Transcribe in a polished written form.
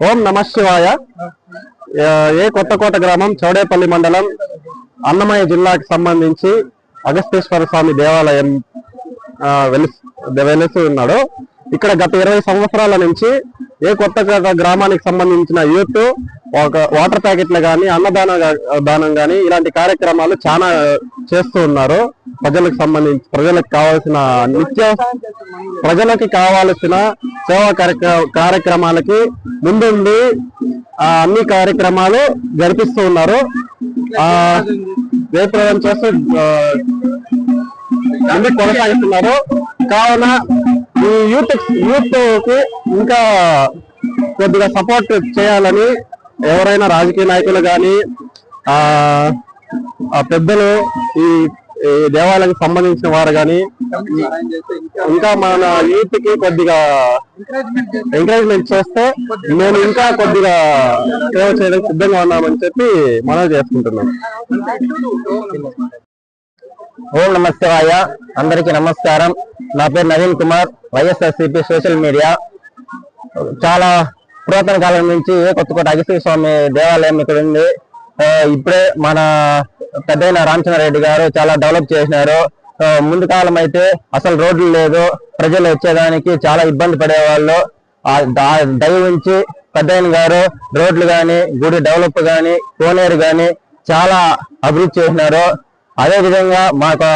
ఓం నమ శివాయ. ఏ కొత్తకోట గ్రామం, చౌడేపల్లి మండలం, అన్నమయ్య జిల్లాకి సంబంధించి అగస్తేశ్వర స్వామి దేవాలయం వెలిసి ఉన్నాడు. ఇక్కడ గత 20 సంవత్సరాల నుంచి ఏ కొత్తకోట గ్రామానికి సంబంధించిన యూత్ ఒక వాటర్ ప్యాకెట్లు కానీ, దానం కానీ ఇలాంటి కార్యక్రమాలు చాలా చేస్తూ ఉన్నారు. ప్రజలకు కావాల్సిన సేవా కార్యక్రమాలకి ముందుండి అన్ని కార్యక్రమాలు జరిపిస్తూ ఉన్నారు. జయప్రదం చేస్తూ కొనసాగిస్తున్నారు. కావున ఈ యూత్ కి ఇంకా కొద్దిగా సపోర్ట్ చేయాలని ఎవరైనా రాజకీయ నాయకులు కానీ పెద్దలు ఈ దేవాలయానికి సంబంధించిన వారు కానీ ఇంకా మన యూత్ కి కొద్దిగా ఎంకరేజ్మెంట్ చేస్తే మేము ఇంకా కొద్దిగా సేవ చేయడానికి సిద్ధంగా ఉన్నామని చెప్పి మనవి చేసుకుంటున్నాం. ఓం నమ శివాయ. అందరికీ నమస్కారం. నా పేరు నవీన్ కుమార్, వైఎస్ఆర్సీపీ సోషల్ మీడియా. చాలా పురాతన కాలం నుంచి కొత్తకోట అగస్తేశ్వర స్వామి దేవాలయం ఇక్కడ ఉంది. ఇప్పుడే మన పెద్దయిన రామచంద్రారెడ్డి గారు చాలా డెవలప్ చేసినారు. ముందు కాలం అయితే అసలు రోడ్లు లేదు, ప్రజలు వచ్చేదానికి చాలా ఇబ్బంది పడేవాళ్ళు. దయ ఉంచి పెద్దయిన గారు రోడ్లు కానీ, గుడి డెవలప్ కానీ, కోనేరు కానీ చాలా అభివృద్ధి చేసినారు. అదే విధంగా మాకు